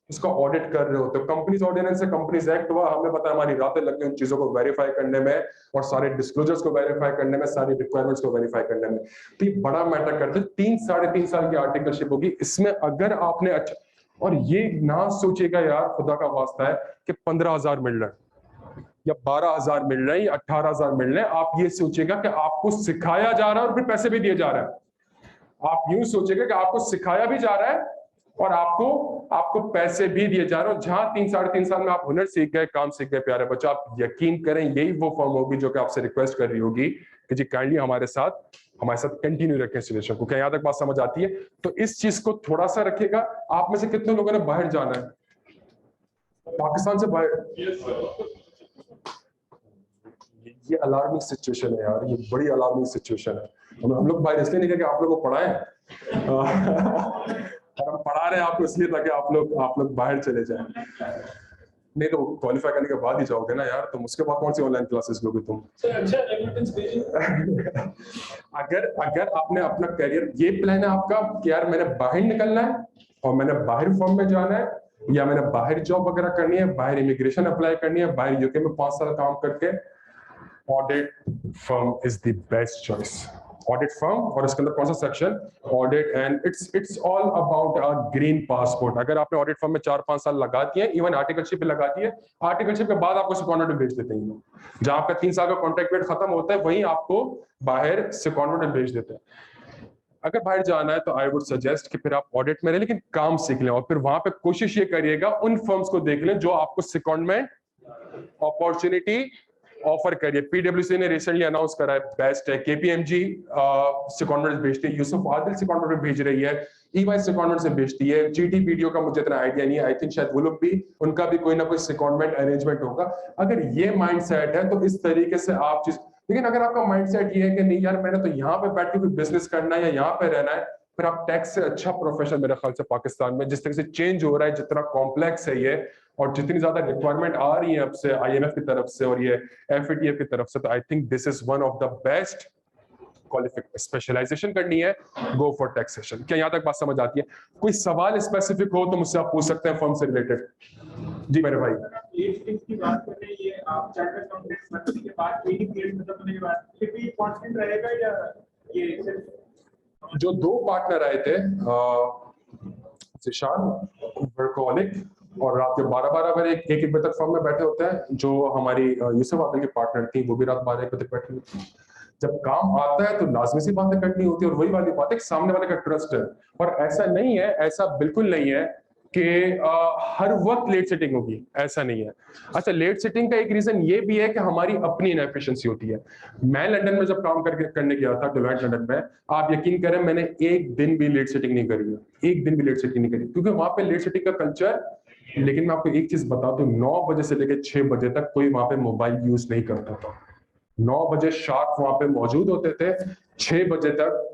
उसका ऑडिट कर रहे होते हो। कंपनीज ऑर्डिनेंस से कंपनीज एक्ट हुआ, हमें पता है हमारी रातें लग गई उन चीजों को वेरीफाई करने में और सारे डिस्क्लोजर्स को वेरीफाई करने में, सारी रिक्वायरमेंट्स को वेरीफाई करने में। तो ये बड़ा मैटर करते हैं। 3-3.5 साल की आर्टिकलशिप होगी, इसमें अगर आपने अच्छा, और ये ना सोचेगा यार खुदा का वास्ता है कि 15,000 मिल रहा है या 12,000 मिल रहे हैं या 18,000 मिल रहे हैं, आप ये सोचेगा कि आपको सिखाया जा रहा है और फिर पैसे भी दिए जा रहे हैं। आप यूं सोचेगा कि आपको सिखाया भी जा रहा है और आपको पैसे भी दिए जा रहे हैं। जहां 3-3.5 साल में आप हुनर सीख गए, काम सीख गए प्यारे बच्चों, आप यकीन करें यही वो फर्म होगी जो कि आपसे रिक्वेस्ट कर रही होगी कि जी काइंडली हमारे साथ कंटिन्यू रखें इस रिलेशन को। क्या यहां तक बात समझ आती है? तो इस चीज को थोड़ा सा रखिएगा। आप में से कितने लोगों ने बाहर जाना है, पाकिस्तान से बाहर? ये अलार्मिंग सिचुएशन है यार, ये बड़ी अलार्मिंग सिचुएशन है। हम लोग बाहर इसलिए नहीं कि आप लोगों को पढ़ाएं हम पढ़ा रहे हैं आपको इसलिए ताकि आप लोग बाहर चले जाएं। नहीं तो क्वालिफाई करने के बाद ही जाओगे ना यार, तुम उसके बाद कौन सी ऑनलाइन क्लासेस लोगे तुम? अगर आपने अपना करियर, ये प्लान है आपका कि यार मैंने बाहर निकलना है और मैंने बाहर फॉर्म में जाना है, या मैंने बाहर जॉब वगैरह करनी है, बाहर इमिग्रेशन अप्लाई करनी है, बाहर यूके में 5 साल काम करके, audit firm is the best choice. Audit firm, और इसके अंदर कौन सा section? Audit, and it's all about a green passport. अगर आपने ऑडिट फर्म में 4-5 साल लगा दिए, इवन आर्टिकलशिप पे लगा दिए, आर्टिकलशिप के बाद आपको सेकंड में भेज देते हैं। जहां आपका 3 साल का कॉन्ट्रैक्ट पीरियड खत्म होता है, वहीं आपको बाहर सेकंड में भेज देते हैं। अगर बाहर जाना है तो आई वुड सजेस्ट कि फिर आप ऑडिट में रहे, लेकिन काम सीख लें, और फिर वहां पे कोशिश ये करिएगा उन फर्म्स को देख लें जो आपको सेकंडमेंट अपॉर्चुनिटी ऑफर करिए। पीडब्ल्यूसी ने रिसेंटली अनाउंस करा है, बेस्ट है। केपीएमजी सेकंडमेंट भेजती है, यूसुफ आदिल सेकंडमेंट भेज रही है, ईवाई सेकंडमेंट से भेजती है। जीटी वीडियो का मुझे इतना आइडिया नहीं है, आई थिंक शायद वो लोग भी, उनका भी कोई ना कोई सेकंडमेंट अरेंजमेंट होगा। अगर ये माइंडसेट है तो इस तरीके से आप चीज, लेकिन अगर आपका माइंडसेट ये है कि नहीं यार मैंने तो यहाँ पे बैठ के कोई बिजनेस करना है या यहाँ पे रहना है, फिर आप टैक्स से अच्छा प्रोफेशन मेरे ख्याल से पाकिस्तान में जिस तरह से चेंज हो रहा है, जितना कॉम्प्लेक्स है ये, और जितनी ज्यादा रिक्वायरमेंट आ रही है अब से आईएमएफ की तरफ से और ये एफएटीएफ की तरफ से, तो I think this is one of the best specialisation करनी है, गो फॉर टैक्सेशन। क्या यहाँ तक बात समझ आती है? कोई सवाल स्पेसिफिक हो तो मुझसे आप पूछ सकते हैं फर्म से रिलेटेड। जी मेरे भाई।
की बात कर रहे हैं, ये आप चार्टर्ड अकाउंटेंट बनने के बाद ट्रेनिंग पीरियड खत्म होने के बाद फिर भी कांस्टेंट रहेगा या ये सिर्फ
जो दो पार्टनर आए थे जिशान वर्कोलिक और रात के 12-12 बजे एक बजे तक फर्म में बैठे होते हैं, जो हमारी यूसुफ आदम की पार्टनर थी वो भी रात 12 बजे तक बैठी हुई। जब काम आता है तो लाजमी सी बातें करनी होती है और वही वाली बात है कि सामने वाले का ट्रस्ट है। और ऐसा नहीं है, ऐसा बिल्कुल नहीं है कि हर वक्त लेट सेटिंग होगी, ऐसा नहीं है। अच्छा, लेट सेटिंग का एक रीजन ये भी है कि हमारी अपनी इनएफिशिएंसी होती है। मैं लंदन में जब काम करने गया था, डेलोइट लंदन में, आप यकीन करें मैंने एक दिन भी लेट सेटिंग नहीं करी है, एक दिन भी लेट सेटिंग नहीं करी, क्योंकि वहां पे लेट सेटिंग का कल्चर। लेकिन मैं आपको एक चीज बता दूं, 9 बजे से लेकर 6 बजे तक कोई वहां पे मोबाइल यूज नहीं करता था। 9 बजे शार्प वहां पे मौजूद होते थे, 6 बजे तक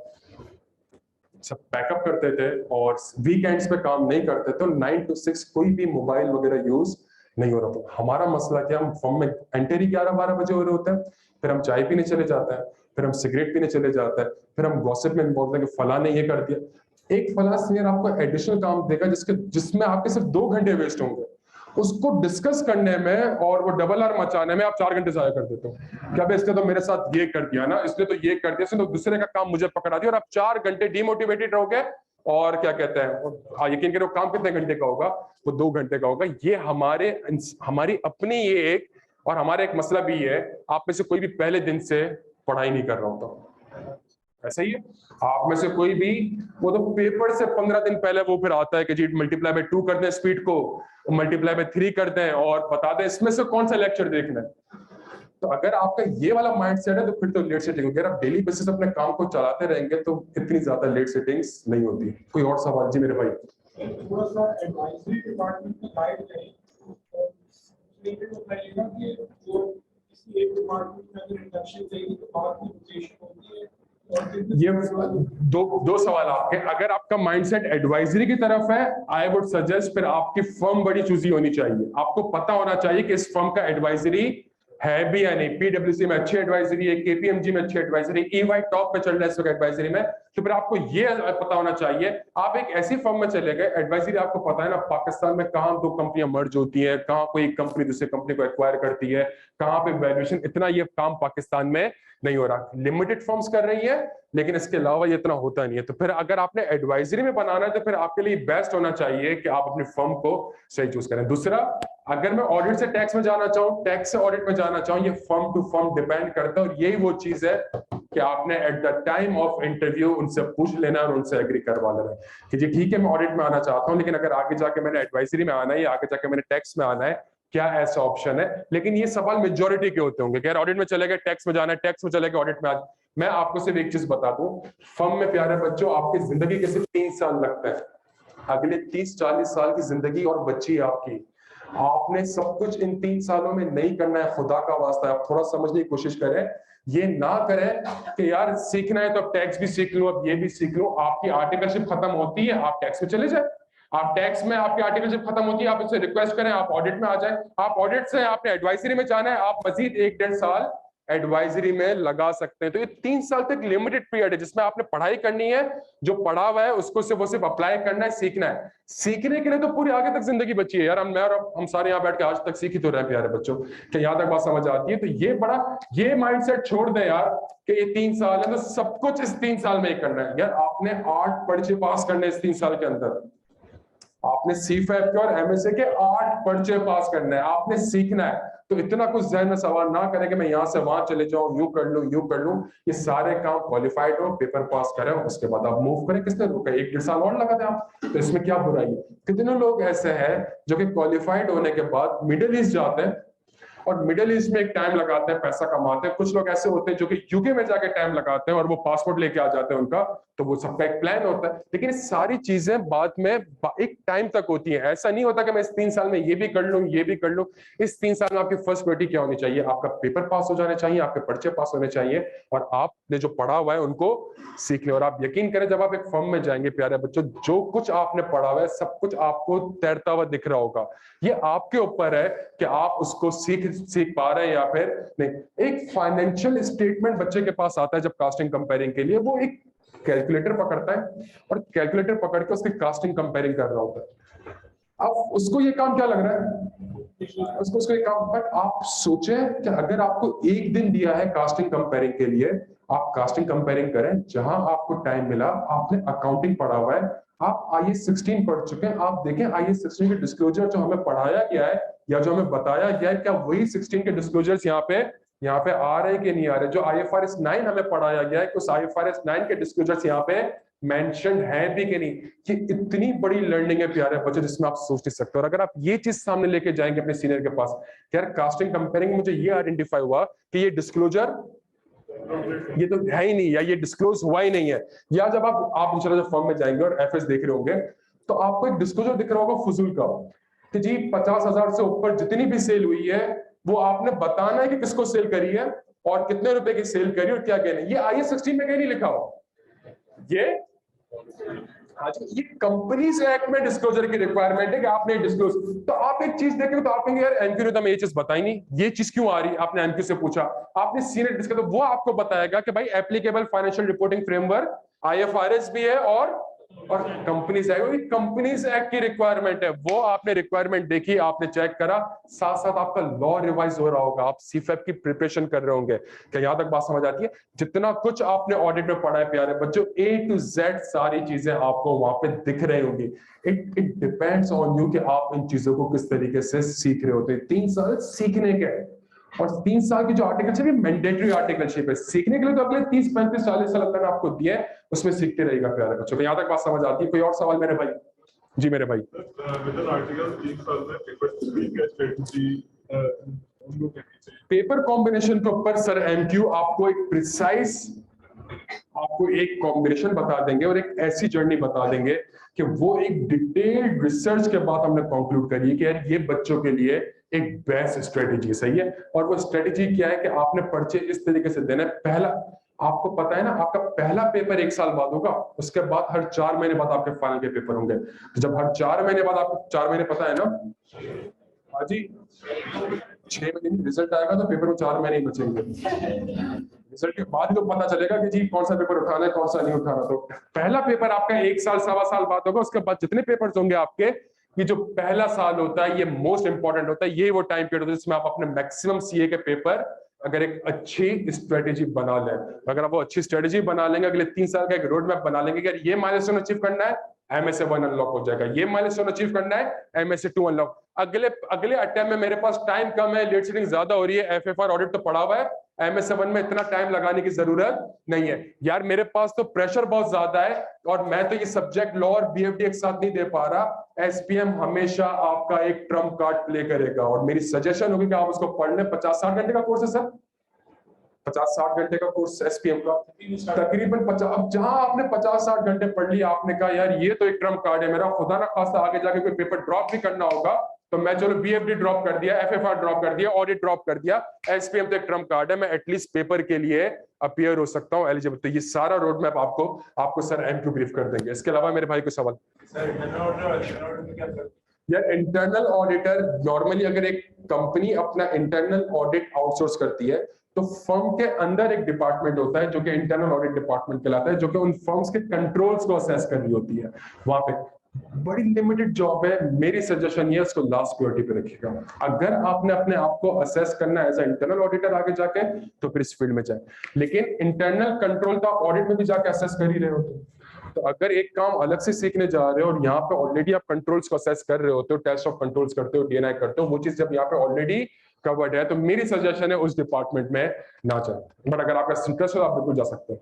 सब पैकअप करते थे और वीकेंड्स पे काम नहीं करते थे। 9 to 6 कोई भी मोबाइल वगैरह यूज नहीं हो रहा था। हमारा मसला क्या, हम फर्म में एंटर ही 11-12 बजे हो रहे होते हैं, फिर हम चाय पीने चले जाते हैं, फिर हम सिगरेट पीने चले जाते हैं, फिर हम गॉसिप में इन्वॉल्व हैं कि फला ने ये कर दिया। एक फला सीनियर आपको एडिशनल काम देगा जिसमें आपके सिर्फ 2 घंटे वेस्ट होंगे, उसको डिस्कस करने में और वो डबल आर मचाने में आप 4 घंटे जाया कर देते हो। क्या इसने तो मेरे साथ ये कर दिया ना, इसने तो ये कर दिया, इसने तो दूसरे का काम मुझे पकड़ा दिया, और आप 4 घंटे डिमोटिवेटेड रहोगे। और क्या कहते हैं, यकीन करो काम कितने घंटे का होगा, वो 2 घंटे का होगा। ये हमारी अपनी ये एक, और हमारा एक मसला भी है, आप में से कोई भी पहले दिन से पढ़ाई नहीं कर रहा होता, ऐसा ही है। आप में से कोई भी, वो तो पेपर से 15 दिन पहले वो फिर आता है कि जी मल्टीप्लाई बाय 2 कर दें स्पीड को, मल्टीप्लाई बाय 3 कर दें और बता दें इसमें से कौन सा लेक्चर देखना है। तो अगर आपका ये वाला माइंडसेट है तो फिर तो लेट सेटिंग होगी। अगर आप डेली बेसिस अपने काम को चलाते रहेंगे तो इतनी ज्यादा लेट सेटिंग्स नहीं होती। कोई और सवाल? जी मेरे भाई।
थोड़ा सा एडवाइजरी डिपार्टमेंट की गाइड करें तो लगेगा कि जो किसी एक डिपार्टमेंट में अगर इंडक्शन देगी तो बात की पोजीशन होती है।
ये दो सवाल आपके। अगर आपका माइंडसेट एडवाइजरी की तरफ है, आई वुड सजेस्ट फिर आपकी फर्म बड़ी चूजी होनी चाहिए। आपको पता होना चाहिए कि इस फर्म का एडवाइजरी है भी या नहीं। पीडब्ल्यूसी में अच्छी एडवाइजरी है, केपीएमजी में अच्छी एडवाइजरी, ईवाई टॉप पे चल रहा है इस वक्त एडवाइजरी में, तो फिर आपको ये पता होना चाहिए। आप एक ऐसी फर्म में चले गए, एडवाइजरी आपको पता है ना पाकिस्तान में कहां 2 कंपनियां मर्ज होती है, कहां कोई कंपनी दूसरी कंपनी को एक्वायर करती है, कहां पे वैल्यूएशन, इतना ये काम पाकिस्तान में नहीं हो रहा। लिमिटेड फर्म्स कर रही है लेकिन इसके अलावा ये इतना होता नहीं है। तो फिर अगर आपने एडवाइजरी में बनाना है तो फिर आपके लिए बेस्ट होना चाहिए कि आप अपनी फर्म को सही चूज करें। दूसरा, अगर मैं ऑडिट से टैक्स में जाना चाहूँ, टैक्स से ऑडिट में जाना चाहूँ, ये फर्म टू फर्म डिपेंड करता है। और यही वो चीज है कि आपने at the time of interview उनसे पूछ लेना और उनसे एग्री करवा लेना कि जी ठीक है मैं ऑडिट में आना चाहता हूँ, लेकिन अगर आगे जाके मैंने एडवाइजरी में आना है या आगे जाके मैंने टैक्स में आना है, क्या ऐसा ऑप्शन है। लेकिन ये सवाल मेजॉरिटी के होते होंगे कि यार ऑडिट में चले गए, टैक्स में जाना है, टैक्स में चले गए, ऑडिट में आज। मैं आपको सिर्फ एक चीज बता दूं, फर्म में प्यारे बच्चों आपकी जिंदगी के सिर्फ 3 साल लगता है। अगले 30-40 साल की जिंदगी और बच्ची है आपकी। आपने सब कुछ इन 3 सालों में नहीं करना है, खुदा का वास्ता है आप थोड़ा समझने की कोशिश करें। ये ना करें कि यार सीखना है तो अब टैक्स भी सीख लूं, अब ये भी सीख लूं। आपकी आर्टिकलशिप खत्म होती है, आप टैक्स में चले जाए। आप टैक्स में आपकी आर्टिकलशिप खत्म होती है, आप उससे रिक्वेस्ट करें, आप ऑडिट में आ जाए। आप ऑडिट से आपने एडवाइजरी में जाना है, आप मजीद 1-1.5 साल एडवाइजरी में लगा सकते हैं। तो ये 3 साल तक लिमिटेड पीरियड है जिसमें आपने पढ़ाई करनी है, जो पढ़ा हुआ है उसको सिर्फ अप्लाई करना है, सीखना है। सीखने के लिए तो पूरी आगे तक जिंदगी बची है यार। हम सारे यहाँ बैठ के आज तक सीख ही तो रहे हैं प्यारे बच्चों। क्या यहाँ तक बात समझ आती है? तो ये माइंडसेट छोड़ दें यार कि ये 3 साल है तो सब कुछ इस 3 साल में ही करना है। यार आपने 8 पर्चे पास करने इस 3 साल के अंदर, आपने C5 के और MSA के 8 पर्चे पास करने हैं, आपने सीखना है। तो इतना कुछ जहन में सवाल ना करें कि मैं यहां से वहां चले जाऊं, यूं कर लूं। ये सारे काम क्वालिफाइड हो, पेपर पास करें, उसके बाद आप मूव करें। किसने रोका? 1-1.5 साल और लगा दें आप, तो इसमें क्या बुराई है? कितने लोग ऐसे हैं जो कि क्वालिफाइड होने के बाद मिडिल ईस्ट जाते हैं और मिडिल ईस्ट में एक टाइम लगाते हैं, पैसा कमाते हैं। कुछ लोग ऐसे होते हैं जो कि यूके में जाके टाइम लगाते हैं और वो पासपोर्ट लेके आ जाते हैं उनका, तो वो सबका एक प्लान होता है। लेकिन सारी चीजें बाद में एक टाइम तक होती हैं। ऐसा नहीं होता कि मैं इस 3 साल में ये भी कर लूं, ये भी कर लूं। इस 3 साल में आपकी फर्स्ट प्रायोरिटी क्या होनी चाहिए? आपका पेपर पास हो जाने चाहिए, आपके पर्चे पास होने चाहिए और आपने जो पढ़ा हुआ है उनको सीख लें। और आप यकीन करें जब आप एक फर्म में जाएंगे प्यारे बच्चों, जो कुछ आपने पढ़ा हुआ है सब कुछ आपको तैरता हुआ दिख रहा होगा। ये आपके ऊपर है कि आप उसको सीख पा रहे हैं या फिर नहीं। एक फाइनेंशियल स्टेटमेंट बच्चे के पास आता है जब कास्टिंग कंपेयरिंग के लिए, वो एक कैलकुलेटर पकड़ता है और कैलकुलेटर पकड़ के उसकी कास्टिंग कंपेयरिंग कर रहा होता है। अब उसको ये काम क्या लग रहा है, उसको ये काम, बट आप सोचें कि अगर आपको एक दिन दिया है कास्टिंग कंपेयरिंग के लिए, आप कास्टिंग कंपेयरिंग करें, जहां आपको टाइम मिला, आपने अकाउंटिंग पढ़ा हुआ है, आप IAS 16 पढ़ चुके हैं, आप देखें IAS 16 के डिस्क्लोजर जो हमें पढ़ाया गया है या जो हमें बताया गया है, क्या वही 16 के डिस्क्लोजर्स यहाँ पे आ रहे हैं कि नहीं आ रहे? जो IFRS 9 हमें पढ़ाया गया है कि उस IFRS 9 के डिस्क्लोजर्स यहाँ पे मेंशन है भी कि नहीं? कि इतनी बड़ी लर्निंग है प्यारे बच्चे, जिसमें आप सोच नहीं सकते। और अगर आप ये चीज सामने लेके जाएंगे अपने सीनियर के पास, यार कास्टिंग कंपेयरिंग मुझे ये आइडेंटिफाई हुआ कि ये डिस्क्लोजर ये तो है ही नहीं, या ये डिस्क्लोज हुआ ही नहीं है। या जब आप इंशाल्लाह जब फॉर्म में जाएंगे और FS देख रहे होंगे, तो आपको एक डिस्क्लोजर दिख रहा होगा फुजूल का कि जी 50,000 से ऊपर जितनी भी सेल हुई है वो आपने बताना है कि किसको सेल करी है और कितने रुपए की सेल करी और क्या कहना है। ये IAS 16 में कहीं नहीं लिखा हुआ। ये हाँ जी, ये कंपनीज एक्ट में डिस्क्लोजर की रिक्वायरमेंट है कि आपने डिस्क्लोज। तो आप एक चीज देखें तो आप कहेंगे यार MQ ने तो हमें ये चीज बताई नहीं, ये चीज क्यों आ रही? आपने MQ से पूछा, आपने सीनियर डिस्कस, तो वो आपको बताएगा कि भाई applicable financial reporting framework IFRS भी है और कंपनीज एक्ट, कंपनीज एक्ट की रिक्वायरमेंट है। वो आपने रिक्वायरमेंट देखी, आपने चेक करा, साथ साथ आपका लॉ रिवाइज हो रहा होगा, आप CFAP की प्रिपरेशन कर रहे होंगे। क्या यहां तक बात समझ आती है? जितना कुछ आपने ऑडिट में पढ़ा है प्यारे बच्चों, A to Z सारी चीजें आपको वहां पे दिख रही होंगी। इट डिपेंड्स ऑन यू कि आप इन चीजों को किस तरीके से सीख रहे होते हैं। 3 साल सीखने के, और 3 साल की जो आर्टिकलशिप है मैंडेटरी आर्टिकलशिप है, सीखने के लिए तो अगले 30, 35, 40 साल अल्लाह ने आपको दिए, उसमें सीखते रहेगा प्यारे बच्चों। यहां तक बात समझ आती है? कोई और सवाल मेरे भाई? जी मेरे भाई। पेपर कॉम्बिनेशन के ऊपर सर MQ आपको एक प्रिसाइज, आपको एक कॉम्बिनेशन बता देंगे और एक ऐसी जर्नी बता देंगे कि वो एक डिटेल्ड रिसर्च के बाद हमने कंक्लूड करी कि यार ये बच्चों के लिए एक बेस्ट स्ट्रेटेजी सही है। और वो स्ट्रेटेजी क्या है कि आपने पर्चे इस तरीके से देना है। पहला, आपको पता है ना, आपका पहला पेपर 1 साल बाद होगा, उसके बाद हर 4 महीने बाद आपके फाइनल के पेपर होंगे। तो जब हर 4 महीने बाद, आपको 4 महीने पता है ना, हाँ जी, 6 महीने रिजल्ट आएगा तो पेपर में 4 महीने ही बचेंगे। रिजल्ट के बाद तो पता चलेगा कि जी कौन सा पेपर उठाना है, कौन सा नहीं उठाना। तो पहला पेपर आपका 1 साल, 1.25 साल बाद होगा। उसके बाद जितने पेपर्स होंगे आपके, ये जो पहला साल होता है ये मोस्ट इंपॉर्टेंट होता है। ये वो टाइम पीरियड होता है जिसमें आप अपने मैक्सिमम CA के पेपर अगर एक अच्छी स्ट्रेटेजी बना लें, अगर आप वो अच्छी स्ट्रेटेजी बना लेंगे, अगले 3 साल का एक रोड मैप बना लेंगे कि यार ये माइलस्टोन अचीव करना है, MSA 1 अनलॉक हो जाएगा, ये माइलस्टोन अचीव करना है, MSA 2 अनलॉक। अगले अटेम्प्ट में मेरे पास टाइम कम है, लेट सीटिंग ज्यादा हो रही है, FFR ऑडिट तो पड़ा हुआ है, MSA 1 में इतना टाइम लगाने की जरूरत नहीं है। यार मेरे पास तो प्रेशर बहुत ज्यादा है और मैं तो ये सब्जेक्ट लॉ और BFD एक साथ नहीं दे पा रहा। SPM हमेशा आपका एक ट्रम्प कार्ड प्ले करेगा और मेरी सजेशन होगी कि आप उसको पढ़ लें। 50-60 घंटे का कोर्स है सर, 50-60 घंटे का कोर्स SPM का तकरीबन 50। अब जहां आपने 50-60 घंटे पढ़ लिया, आपने कहा यार ये तो एक ट्रम्प कार्ड है मेरा, खुदा ना खास्ता आगे जाके कोई पेपर ड्रॉप भी करना होगा तो मैं चलो BFD ड्रॉप कर दिया, FFR ड्रॉप कर दिया, ऑडिट ड्रॉप कर दिया, SPM तो एक ट्रम्प कार्ड है, मैं एटलीस्ट पेपर के लिए अपीयर हो सकता हूं, एलिजिबल। तो ये सारा रोड मैप आपको सर MQ ब्रीफ कर देंगे। इसके अलावा मेरे भाई को सवाल? यार इंटरनल ऑडिटर नॉर्मली अगर एक कंपनी अपना इंटरनल ऑडिट आउटसोर्स करती है तो फर्म के अंदर एक डिपार्टमेंट होता है जो कि इंटरनल ऑडिट डिपार्टमेंट कहलाता है, जो कि उन फर्म्स के कंट्रोल्स को असेस करनी होती है। वहां पे बड़ी लिमिटेड जॉब है। मेरी सजेशन ये है उसको लास्ट प्रायोरिटी पे रखिएगा। अगर आपने अपने आप को असेस करना है एज ए इंटरनल ऑडिटर आगे जाके, तो फिर इस फील्ड में जाए। लेकिन इंटरनल कंट्रोल तो आप ऑडिट में भी जाके असेस कर ही रहे होते, तो अगर एक काम अलग से सीखने जा रहे हो और यहाँ पे ऑलरेडी आप कंट्रोल्स को असेस कर रहे होते हो, टेस्ट ऑफ कंट्रोल्स करते हो, DNI करते हो, वो चीज जब यहाँ पे ऑलरेडी कवर्ड है, तो मेरी सजेशन है उस डिपार्टमेंट में ना जाए। बट अगर आपका इंटरेस्ट हो आप बिल्कुल जा सकते हो।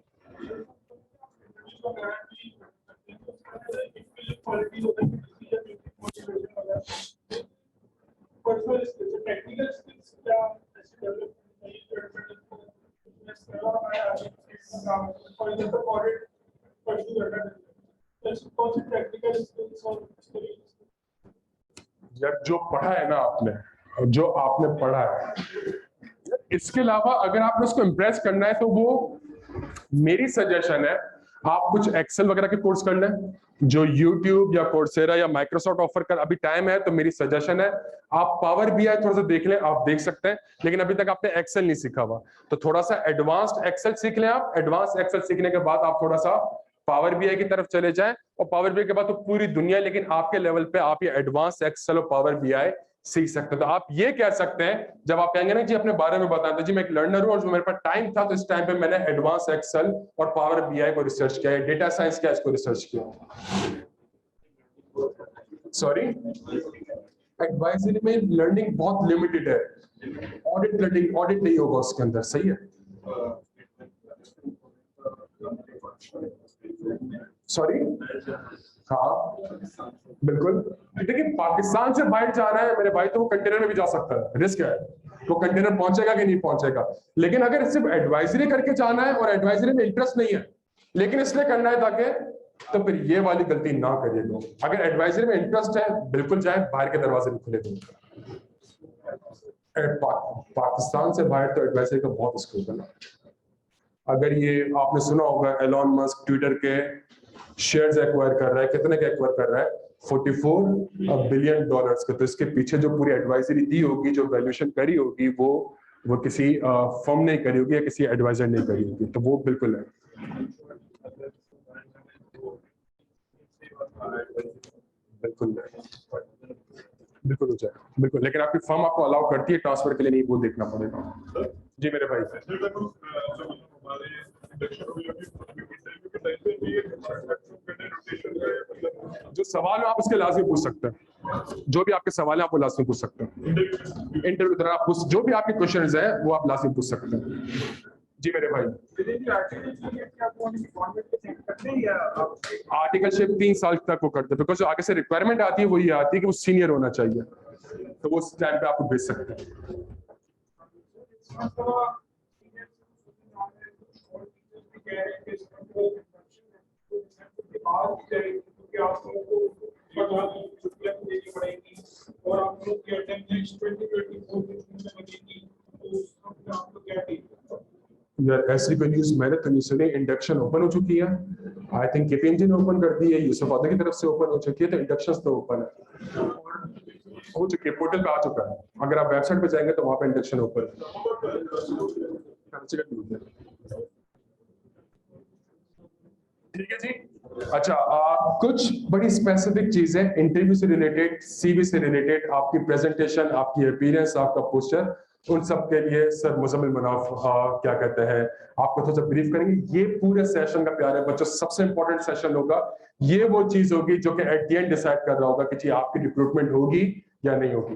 यार जो पढ़ा है ना आपने, जो आपने पढ़ा है, इसके अलावा अगर आपने उसको इम्प्रेस करना है तो वो मेरी सजेशन है आप कुछ एक्सेल वगैरह के कोर्स कर लें। जो YouTube या कोर्सेरा या माइक्रोसॉफ्ट ऑफर कर अभी टाइम है, तो मेरी सजेशन है आप पावर बीआई थोड़ा सा देख लें, आप देख सकते हैं, लेकिन अभी तक आपने एक्सेल नहीं सीखा हुआ, तो थोड़ा सा एडवांस्ड एक्सेल सीख लें आप। एडवांस एक्सेल सीखने के बाद आप थोड़ा सा पावर बीआई की तरफ चले जाएं, और पावर बीआई के बाद तो पूरी दुनिया, लेकिन आपके लेवल पे आप ये एडवांस एक्सेल और पावर बीआई सीख सकते हैं। तो आप ये कह सकते हैं, जब आप कहेंगे ना जी अपने बारे में बताएं, तो जी मैं एक लर्नर हूं और जो मेरे पास टाइम था, तो इस टाइम पे मैंने एडवांस एक्सेल और पावर बीआई को रिसर्च किया है, डेटा साइंस क्या इसको रिसर्च किया। सॉरी, एडवाइजरी में लर्निंग बहुत लिमिटेड है, ऑडिट लर्निंग ऑडिट नहीं होगा उसके अंदर, सही है। सॉरी, हाँ बिल्कुल। देखिए पाकिस्तान से बाहर जाना है मेरे भाई, तो वो कंटेनर में भी जा सकता है, रिस्क है, वो कंटेनर पहुंचेगा कि नहीं पहुंचेगा। लेकिन अगर सिर्फ एडवाइजरी करके जाना है और एडवाइजरी में इंटरेस्ट नहीं है, लेकिन इसलिए करना है ताकि, तो फिर ये वाली गलती ना करिए लोग। अगर एडवाइजरी में इंटरेस्ट है, बिल्कुल जाए, बाहर के दरवाजे भी खुले थे। पाकिस्तान से बाहर तो एडवाइजरी का बहुत स्कोप है ना। अगर ये आपने सुना होगा, एलॉन मस्क ट्विटर के शेयर्स एक्वायर कर रहा है, कितने के एक्वायर कर रहा है, $44 बिलियन के। तो इसके पीछे जो पूरी एडवाइजरी दी होगी, जो वैल्यूएशन करी होगी, वो किसी फर्म ने करी होगी या किसी एडवाइजर ने करी होगी, तो वो बिल्कुल है। बिल्कुल बिल्कुल हो जाए, बिल्कुल। लेकिन आपकी फर्म आपको अलाउ करती है ट्रांसफर के लिए, नहीं, वो देखना पड़ेगा। जी मेरे भाई, जो सवाल है आप उसके लाजमी पूछ सकते हैं, जो भी आपके सवाल है आप वो लाजमी पूछ सकते हैं इंटरव्यू के दौरान। आप जो भी आपके क्वेश्चंस है वो आप लाजमी पूछ सकते हैं। जी मेरे भाई, आर्टिकलशिप 3 साल तक वो करते हैं, बिकॉज जो आगे से रिक्वायरमेंट आती है वो ये आती है कि वो सीनियर होना चाहिए, तो वो उस टाइम पे आपको भेज सकते हैं। यार ऐसी कोई न्यूज़ मैंने तो नहीं सुनी। इंडक्शन ओपन हो चुकी है, आई थिंक केपीएनजी ने ओपन कर दी है, यूसुफ आदा की तरफ से ओपन हो चुकी है, तो इंडक्शंस तो ओपन है, हो चुकी है, पोर्टल पे आ चुका है। अगर आप वेबसाइट पे जाएंगे तो वहां पे इंडक्शन ओपन है। ठीक है जी। अच्छा, कुछ बड़ी स्पेसिफिक चीजें इंटरव्यू से रिलेटेड, सीवी से रिलेटेड, आपकी प्रेजेंटेशन, आपकी अपीयरेंस, आपका पोस्टर, उन सब के लिए सर मुजम्मिल मनाफ क्या कहते हैं, आपको थोड़ा सा ब्रीफ करेंगे। ये पूरे सेशन का प्यारे बच्चों सबसे इंपॉर्टेंट सेशन होगा। ये वो चीज होगी जो कि एट द एंड डिसाइड कर रहा होगा कि जी आपकी रिक्रूटमेंट होगी या नहीं होगी।